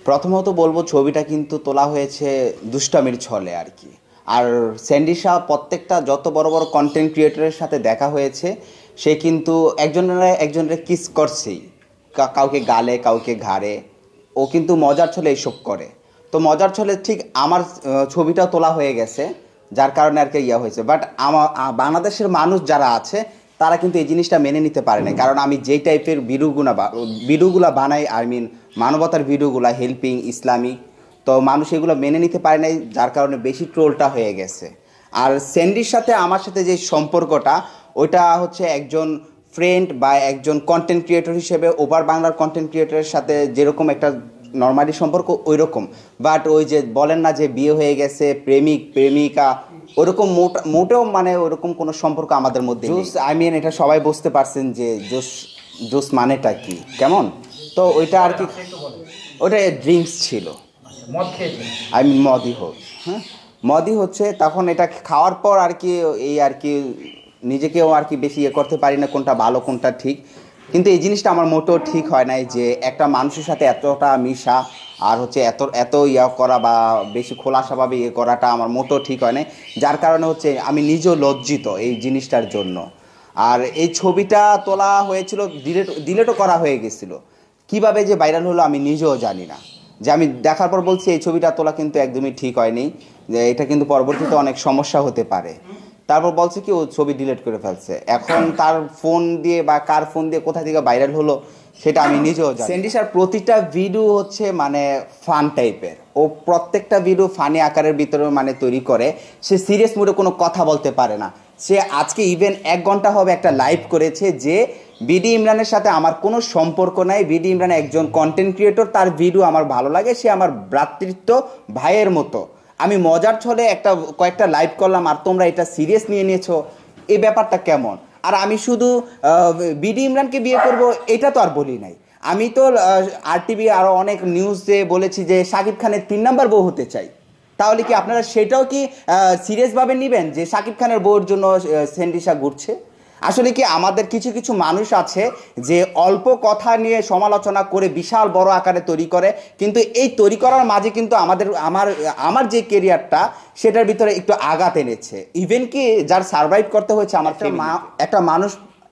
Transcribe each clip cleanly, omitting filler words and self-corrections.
প্রথমত বলবো ছবিটা কিন্তু তোলা হয়েছে দুষ্টামির ছলে আর কি। আর স্যান্ডি শাহ প্রত্যেকটা যত বড় বড় কন্টেন্ট ক্রিয়েটরের সাথে দেখা হয়েছে, সে কিন্তু একজনের কিস করছেই, কাউকে গালে কাউকে ঘাড়ে। ও কিন্তু মজার ছলে এইসব করে। তো মজার ছলে ঠিক আমার ছবিটাও তোলা হয়ে গেছে, যার কারণে আর কি ইয়া হয়েছে। বাট আমার বাংলাদেশের মানুষ যারা আছে তারা কিন্তু এই জিনিসটা মেনে নিতে পারে না, কারণ আমি যেই টাইপের ভিডিওগুলো বানাই, আই মিন মানবতার ভিডিওগুলো, হেল্পিং ইসলামিক, তো মানুষ এগুলো মেনে নিতে পারে নাই, যার কারণে বেশি ট্রোলটা হয়ে গেছে। আর স্যান্ডির সাথে আমার সাথে যে সম্পর্কটা, ওইটা হচ্ছে একজন ফ্রেন্ড বা একজন কন্টেন্ট ক্রিয়েটর হিসেবে ওভার বাংলার কন্টেন্ট ক্রিয়েটরের সাথে যেরকম একটা নর্মালি সম্পর্ক ওই রকম। বাট ওই যে বলেন না যে বিয়ে হয়ে গেছে, প্রেমিক প্রেমিকা, ওরকম মোটেও মানে ওরকম কোনো সম্পর্ক আমাদের মধ্যে জোস, আই মিন এটা সবাই বুঝতে পারছেন যে জোস জোস মানেটা কি, কেমন। তো ওইটা আর কি, ওটা ড্রিঙ্কস ছিল, আই মিন মদই হোক, হ্যাঁ মদই হচ্ছে। তখন এটা খাওয়ার পর আর কি এই আর কি নিজেকেও আর কি বেশি ইয়ে করতে পারি না কোনটা ভালো কোনটা ঠিক। কিন্তু এই জিনিসটা আমার মোটেও ঠিক হয় নাই যে একটা মানুষের সাথে এতটা মিশা আর হচ্ছে এত এত ইয়া করা বা বেশি খোলাসাভাবে ইয়ে করাটা আমার মোটেও ঠিক হয় নাই, যার কারণে হচ্ছে আমি নিজেও লজ্জিত এই জিনিসটার জন্য। আর এই ছবিটা তোলা হয়েছিল, ডিলেটও করা হয়ে গেছিলো, কিভাবে যে ভাইরাল হলো আমি নিজেও জানি না। যে আমি দেখার পর বলছি এই ছবিটা তোলা কিন্তু একদমই ঠিক হয়নি, যে এটা কিন্তু পরবর্তীতে অনেক সমস্যা হতে পারে। তারপর বলছে কি ও ছবি ডিলিট করে ফেলছে। এখন তার ফোন দিয়ে বা কার ফোন দিয়ে কোথা থেকে ভাইরাল হলো সেটা আমি নিজেও জানি। স্যান্ডি শাহর প্রতিটা ভিডিও হচ্ছে মানে ফান টাইপের, ও প্রত্যেকটা ভিডিও ফানি আকারের ভিতরে মানে তৈরি করে। সে সিরিয়াস মুডে কোনো কথা বলতে পারে না। সে আজকে ইভেন 1 ঘন্টা হবে একটা লাইভ করেছে যে বিডি ইমরানের সাথে আমার কোনো সম্পর্ক নাই, বিডি ইমরান একজন কন্টেন্ট ক্রিয়েটর, তার ভিডিও আমার ভালো লাগে, সে আমার ভ্রাতৃত্ব ভাইয়ের মতো। আমি মজার ছলে কয়েকটা লাইভ করলাম আর তোমরা এটা সিরিয়াস নিয়ে নিয়েছো, এই ব্যাপারটা কেমন? আর আমি শুধু বিডি ইমরানকে বিয়ে করব এটা তো আর বলি নাই। আমি তো আরটিভি আরও অনেক নিউজে বলেছি যে শাকিব খানের 3 নাম্বার বউ হতে চাই। তাহলে কি আপনারা সেটাও কি সিরিয়াসভাবে নেবেন যে শাকিব খানের বউর জন্য স্যান্ডি শাহ ঘুরছে? আসলে কি আমাদের কিছু কিছু মানুষ আছে যে অল্প কথা নিয়ে সমালোচনা করে বিশাল বড় আকারে তৈরি করে, কিন্তু এই তৈরি করার মাঝে কিন্তু আমার যে কেরিয়ারটা সেটার ভিতরে একটু আঘাত এনেছে। ইভেন কি যার সারভাইভ করতে হয়েছে আমার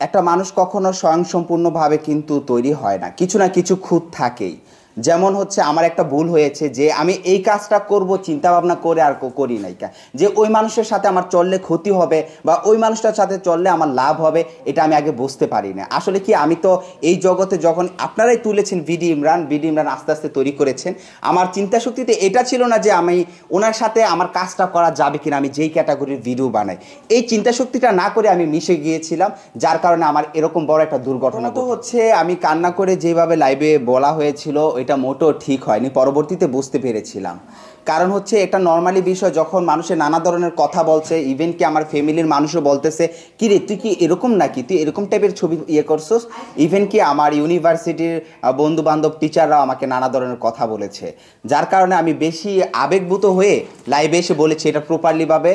একটা মানুষ কখনো স্বয়ংসম্পূর্ণভাবে কিন্তু তৈরি হয় না, কিছু না কিছু খুঁত থাকেই। যেমন হচ্ছে আমার একটা ভুল হয়েছে যে আমি এই কাজটা করব চিন্তা ভাবনা করে আর করি নাই, যে ওই মানুষের সাথে আমার চললে ক্ষতি হবে বা ওই মানুষটার সাথে চললে আমার লাভ হবে, এটা আমি আগে বুঝতে পারি না। আসলে কি আমি তো এই জগতে যখন আপনারাই তুলেছেন বিডি ইমরান আস্তে আস্তে তৈরি করেছেন, আমার চিন্তা শক্তিতে এটা ছিল না যে আমি ওনার সাথে আমার কাজটা করা যাবে কিনা, আমি যেই ক্যাটাগরির ভিডিও বানাই এই চিন্তা শক্তিটা না করে আমি মিশে গিয়েছিলাম, যার কারণে আমার এরকম বড় একটা দুর্ঘটনা তো হচ্ছে। আমি কান্না করে যেভাবে লাইভে বলা হয়েছিল এটা মোটেও ঠিক হয়নি, পরবর্তীতে বুঝতে পেরেছিলাম। কারণ হচ্ছে এটা নর্মালি বিষয়, যখন মানুষের নানা ধরনের কথা বলছে, ইভেন কি আমার ফ্যামিলির মানুষও বলতেছে কি রে তুই কি এরকম নাকি, তুই এরকম টাইপের ছবি ইয়ে করছস। ইভেন কি আমার ইউনিভার্সিটির বন্ধু বান্ধব টিচাররাও আমাকে নানা ধরনের কথা বলেছে, যার কারণে আমি বেশি আবেগভূত হয়ে লাইভে এসে বলেছি এটা প্রপারলিভাবে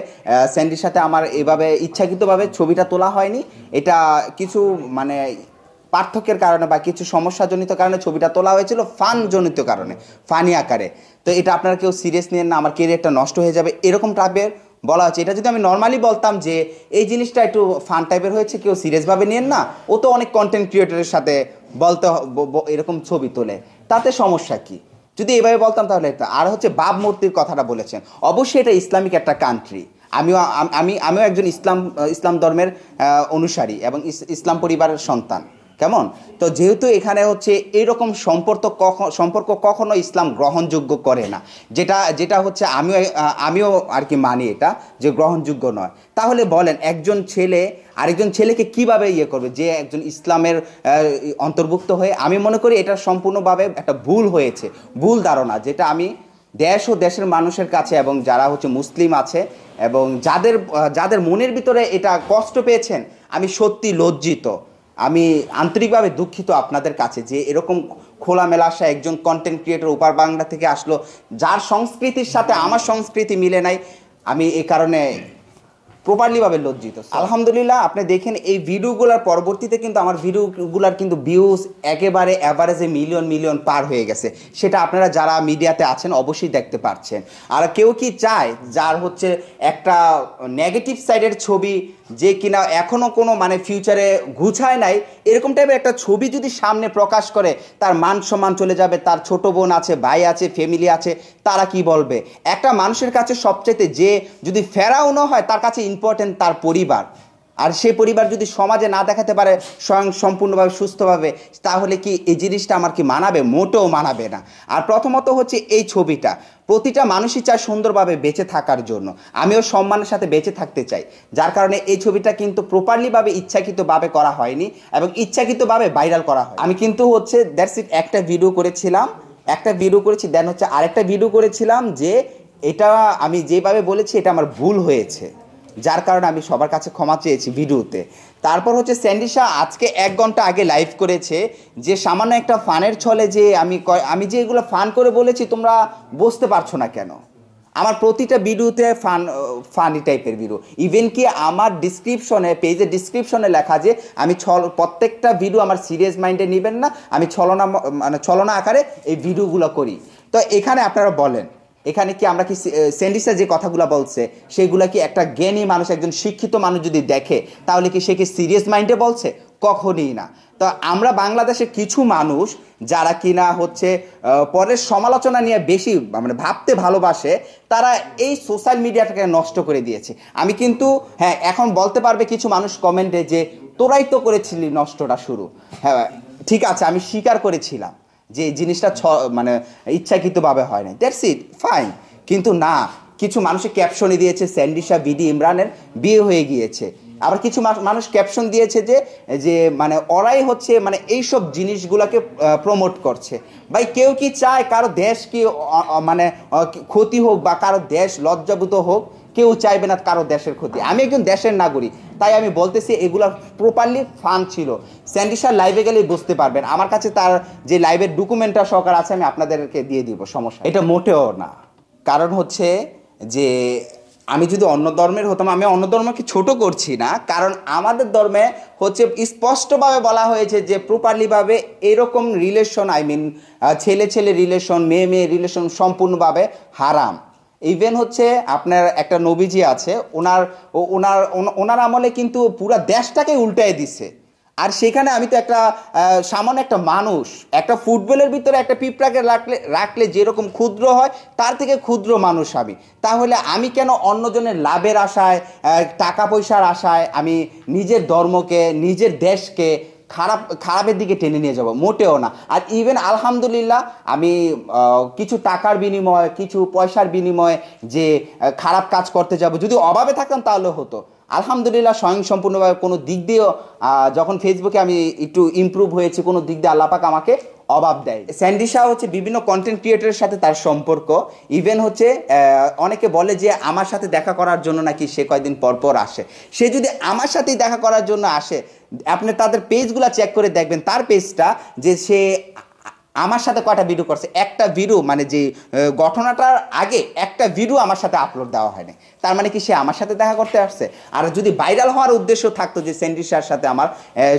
স্যান্ডির সাথে আমার এভাবে ইচ্ছাকৃতভাবে ছবিটা তোলা হয়নি। এটা কিছু মানে পার্থক্যের কারণে বা কিছু সমস্যাজনিত কারণে ছবিটা তোলা হয়েছিল, ফানজনিত কারণে, ফানি আকারে। তো এটা আপনারা কেউ সিরিয়াস নিয়েন না, আমার কেরিয়ারটা নষ্ট হয়ে যাবে এরকম টাইপের বলা হচ্ছে। এটা যদি আমি নর্মালি বলতাম যে এই জিনিসটা একটু ফান টাইপের হয়েছে, কেউ সিরিয়াসভাবে নিয়েন না, ও তো অনেক কন্টেন্ট ক্রিয়েটরের সাথে বলতে এরকম ছবি তোলে, তাতে সমস্যা কি? যদি এভাবে বলতাম তাহলে এটা। আর হচ্ছে ভাবমূর্তির কথাটা বলেছেন, অবশ্যই এটা ইসলামিক একটা কান্ট্রি, আমিও একজন ইসলাম ধর্মের অনুসারী এবং ইসলাম পরিবারের সন্তান, কেমন। তো যেহেতু এখানে হচ্ছে এইরকম সম্পর্ক কখনো ইসলাম গ্রহণযোগ্য করে না, যেটা হচ্ছে আমিও আর কি মানি এটা যে গ্রহণযোগ্য নয়। তাহলে বলেন একজন ছেলে আরেকজন ছেলেকে কিভাবে ইয়ে করবে যে একজন ইসলামের অন্তর্ভুক্ত হয়ে? আমি মনে করি এটা সম্পূর্ণভাবে একটা ভুল হয়েছে, ভুল ধারণা, যেটা আমি দেশ ও দেশের মানুষের কাছে এবং যারা হচ্ছে মুসলিম আছে এবং যাদের মনের ভিতরে এটা কষ্ট পেয়েছেন, আমি সত্যি লজ্জিত, আমি আন্তরিকভাবে দুঃখিত আপনাদের কাছে যে এরকম খোলামেলা আসা একজন কন্টেন্ট ক্রিয়েটর ওপার বাংলা থেকে আসলো, যার সংস্কৃতির সাথে আমার সংস্কৃতি মিলে নাই। আমি এই কারণে প্রপারলিভাবে লজ্জিত। আলহামদুলিল্লাহ আপনি দেখেন এই ভিডিওগুলোর পরবর্তীতে কিন্তু আমার ভিডিওগুলোর কিন্তু ভিউজ একেবারে অ্যাভারেজে মিলিয়ন মিলিয়ন পার হয়ে গেছে। সেটা আপনারা যারা মিডিয়াতে আছেন অবশ্যই দেখতে পাচ্ছেন। আর কেউ কি চায় যার হচ্ছে একটা নেগেটিভ সাইডের ছবি, যে কিনা এখনও কোনো মানে ফিউচারে গুছায় নাই, এরকম টাইপের একটা ছবি যদি সামনে প্রকাশ করে তার মান সম্মান চলে যাবে, তার ছোট বোন আছে, ভাই আছে, ফ্যামিলি আছে, তারা কি বলবে? একটা মানুষের কাছে সবচাইতে যে যদি ফেরাউনও হয় তার কাছে ইম্পর্টেন্ট তার পরিবার। আর সেই পরিবার যদি সমাজে না দেখাতে পারে স্বয়ং সম্পূর্ণভাবে সুস্থভাবে, তাহলে কি এই জিনিসটা আমার কি মানাবে? মোটেও মানাবে না। আর প্রথমত হচ্ছে এই ছবিটা প্রতিটা মানুষই চায় সুন্দরভাবে বেঁচে থাকার জন্য, আমিও সম্মানের সাথে বেঁচে থাকতে চাই, যার কারণে এই ছবিটা কিন্তু প্রপারলিভাবে ইচ্ছাকৃতভাবে করা হয়নি এবং ইচ্ছাকৃতভাবে ভাইরাল করা হয়। আমি কিন্তু হচ্ছে দ্যাটস ইট একটা ভিডিও করেছি, দেন হচ্ছে আরেকটা ভিডিও করেছিলাম যে এটা আমি যেভাবে বলেছি এটা আমার ভুল হয়েছে, যার কারণে আমি সবার কাছে ক্ষমা চেয়েছি ভিডিওতে। তারপর হচ্ছে স্যান্ডিশা আজকে 1 ঘন্টা আগে লাইভ করেছে যে সামান্য একটা ফানের ছলে যে আমি যে এগুলো ফান করে বলেছি তোমরা বুঝতে পারছো না কেন। আমার প্রতিটা ভিডিওতে ফানি টাইপের ভিডিও, ইভেন কি আমার ডিসক্রিপশনে পেজের ডিসক্রিপশনে লেখা যে আমি প্রত্যেকটা ভিডিও আমার সিরিয়াস মাইন্ডে নেবেন না, আমি ছলনা আকারে এই ভিডিওগুলো করি। তো এখানে আপনারা বলেন এখানে কি আমরা কি স্যান্ডিশা যে কথাগুলো বলছে সেগুলা কি একটা জ্ঞানী মানুষ, একজন শিক্ষিত মানুষ যদি দেখে তাহলে কি সে কি সিরিয়াস মাইন্ডে বলছে? কখনই না। তো আমরা বাংলাদেশের কিছু মানুষ যারা কিনা হচ্ছে পরের সমালোচনা নিয়ে বেশি মানে ভাবতে ভালোবাসে, তারা এই সোশ্যাল মিডিয়াটাকে নষ্ট করে দিয়েছে। আমি কিন্তু হ্যাঁ এখন বলতে পারবে কিছু মানুষ কমেন্টে যে তোরাই তো করেছিলি নষ্টটা শুরু। হ্যাঁ ঠিক আছে, আমি স্বীকার করেছিলাম যে জিনিসটা মানে ইচ্ছাকৃতভাবে হয় না, দ্যাটস ইট, ফাইন। কিন্তু না, কিছু মানুষের ক্যাপশনে দিয়েছে স্যান্ডিশা বিডি ইমরানের বিয়ে হয়ে গিয়েছে, আবার কিছু মানুষ ক্যাপশন দিয়েছে যে মানে ওরাই হচ্ছে মানে এইসব জিনিসগুলোকে প্রমোট করছে। ভাই কেউ কি চায় কারো দেশ কি মানে ক্ষতি হোক বা কারো দেশ লজ্জাভূত হোক? কেউ চাইবে না কারো দেশের ক্ষতি। আমি একজন দেশের নাগরিক, তাই আমি বলতেছি এগুলো প্রপারলি ফান ছিল। স্যান্ডিশার লাইভে গেলেই বুঝতে পারবেন, আমার কাছে তার যে লাইভের ডকুমেন্টটা সহকার আছে, আমি আপনাদেরকে দিয়ে দিব, সমস্যা এটা মোটেও না। কারণ হচ্ছে যে আমি যদি অন্য ধর্মের হতাম, আমি অন্য ধর্মকে ছোট করছি না, কারণ আমাদের ধর্মে হচ্ছে স্পষ্টভাবে বলা হয়েছে যে প্রপারলিভাবে এরকম রিলেশন, ছেলে ছেলে রিলেশন, মেয়ে মেয়ে রিলেশন সম্পূর্ণভাবে হারাম। ইভেন হচ্ছে আপনার একটা নবীজি আছে, ওনার আমলে কিন্তু পুরা দেশটাকে উল্টায় দিছে। আর সেখানে আমি তো একটা সামান্য একটা মানুষ, একটা ফুটবলের ভিতরে একটা পিঁপড়াকে রাখলে যেরকম ক্ষুদ্র হয় তার থেকে ক্ষুদ্র মানুষ আমি, তাহলে আমি কেন অন্যজনের লাভের আশায়, টাকা পয়সার আশায় আমি নিজের ধর্মকে, নিজের দেশকে খারাপের দিকে টেনে নিয়ে যাব? মোটেও না। আর ইভেন আলহামদুলিল্লাহ আমি কিছু টাকার বিনিময়ে, কিছু পয়সার বিনিময়ে যে খারাপ কাজ করতে যাব, যদি অভাবে থাকতাম তাহলে হতো। আলহামদুলিল্লাহ স্বয়ংসম্পূর্ণভাবে কোনো দিক দিয়েও যখন ফেসবুকে আমি একটু ইমপ্রুভ হয়েছি, কোনো দিক দিয়ে আল্লাহ পাক আমাকে অভাব দেয়। স্যান্ডিশা হচ্ছে বিভিন্ন কন্টেন্ট ক্রিয়েটরের সাথে তার সম্পর্ক, ইভেন হচ্ছে অনেকে বলে যে আমার সাথে দেখা করার জন্য নাকি সে কয়েকদিন পর পর আসে। সে যদি আমার সাথেই দেখা করার জন্য আসে, আপনি তাদের পেজগুলো চেক করে দেখবেন, তার পেজটা যে সে আমার সাথে কয়টা ভিডিও করছে, একটা ভিডিও মানে যে ঘটনাটার আগে একটা ভিডিও আমার সাথে আপলোড দেওয়া হয়নি, তার মানে কি সে আমার সাথে দেখা করতে আসছে? আর যদি ভাইরাল হওয়ার উদ্দেশ্য থাকতো যে স্যান্ডিশার সাথে আমার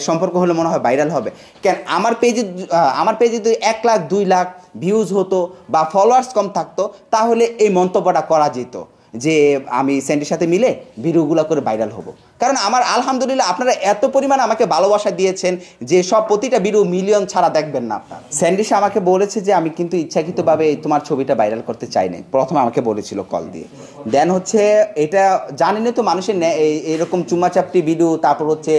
সম্পর্ক হলে মনে হয় ভাইরাল হবে, কেন আমার পেজে যদি 1 লাখ 2 লাখ ভিউজ হতো বা ফলোয়ার্স কম থাকতো, তাহলে এই মন্তব্যটা করা যেত যে আমি স্যান্ডির সাথে মিলে ভিডিওগুলো করে ভাইরাল হব। কারণ আমার আলহামদুলিল্লাহ আপনারা এত পরিমাণ আমাকে ভালোবাসা দিয়েছেন যে সব প্রতিটা ভিডিও মিলিয়ন ছাড়া দেখবেন না আপনারা। স্যান্ডিশা আমাকে বলেছে যে আমি কিন্তু ইচ্ছাকৃতভাবে তোমার ছবিটা ভাইরাল করতে চাই নাই, প্রথমে আমাকে বলেছিল কল দিয়ে। দেন হচ্ছে এটা জানেনই তো মানুষের এরকম চুমাচাপটি ভিডিও, তারপর হচ্ছে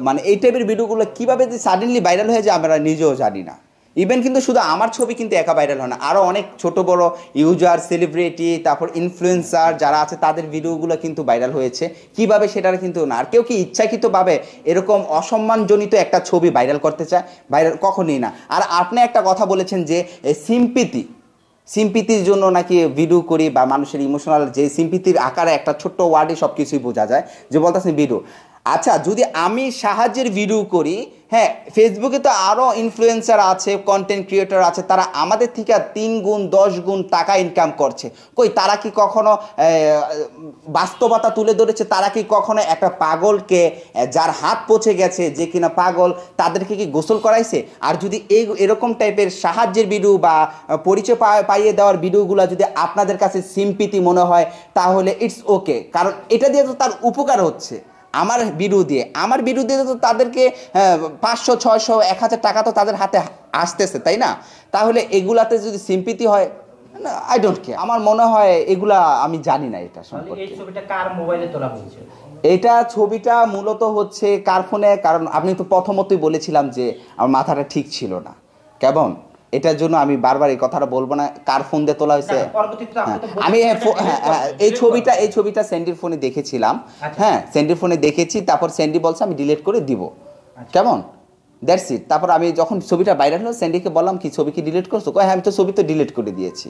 মানে এই টাইপের ভিডিওগুলো কীভাবে যে সাডেনলি ভাইরাল হয়ে যায় আমরা নিজেও জানি না। ইভেন কিন্তু শুধু আমার ছবি কিন্তু একা ভাইরাল হয় না, আরও অনেক ছোট বড় ইউজার, সেলিব্রিটি, তারপর ইনফ্লুয়েন্সার যারা আছে তাদের ভিডিওগুলো কিন্তু ভাইরাল হয়েছে। কিভাবে সেটার কিন্তু না। আর কেউ কি ইচ্ছাকৃতভাবে এরকম অসম্মানজনিত একটা ছবি ভাইরাল করতে চায়? ভাইরাল কখনই না। আর আপনি একটা কথা বলেছেন যে সিম্পিতির জন্য নাকি ভিডিও করি বা মানুষের ইমোশনাল যে সিম্পিতির আকারে একটা ছোট্ট ওয়ার্ডে সব কিছুই বোঝা যায়, যে বলতেছেন ভিডিও। আচ্ছা, যদি আমি সাহায্যের ভিডিও করি, হ্যাঁ, ফেসবুকে তো আরও ইনফ্লুয়েন্সার আছে, কন্টেন্ট ক্রিয়েটর আছে, তারা আমাদের থেকে 3 গুণ 10 গুণ টাকা ইনকাম করছে। কই তারা কি কখনো বাস্তবতা তুলে ধরেছে? তারা কি কখনো একটা পাগলকে, যার হাত পচে গেছে, যে কিনা পাগল, তাদেরকে কি গোসল করাইছে? আর যদি এরকম টাইপের সাহায্যের ভিডিও বা পরিচয় পাইয়ে দেওয়ার ভিডিওগুলো যদি আপনাদের কাছে সিম্পিতি মনে হয়, তাহলে ইটস ওকে, কারণ এটা দিয়ে তো তার উপকার হচ্ছে। আমার ভিডিও দিয়ে তো তাদেরকে 500 600 1000 টাকা তো তাদের হাতে আসতেছে, তাই না? তাহলে এগুলাতে যদি সিম্পিতি হয়, আই ডোন্ট কেয়ার। আমার মনে হয় এগুলা, আমি জানি না এটা সম্পর্কে। এই ছবিটা কার মোবাইলে তোলা হয়েছে? এটা ছবিটা মূলত হচ্ছে কার ফোনে, কারণ আপনি তো প্রথমতই বলেছিলাম যে আমার মাথাটা ঠিক ছিল না কেমন, এটার জন্য আমি বারবার এই কথাটা বলবো না কার ফোন দিয়ে তোলা হয়েছে। আমি এই ছবিটা স্যান্ডির ফোনে দেখেছিলাম। হ্যাঁ, স্যান্ডির ফোনে দেখেছি, তারপর স্যান্ডি বলছে আমি ডিলিট করে দিব, কেমন, দ্যাটস ইট। তারপর আমি যখন ছবিটা ভাইরাল হলো, স্যান্ডিকে বললাম কি ছবি কি ডিলিট করছো? হ্যাঁ, আমি তো ছবি তো ডিলিট করে দিয়েছি।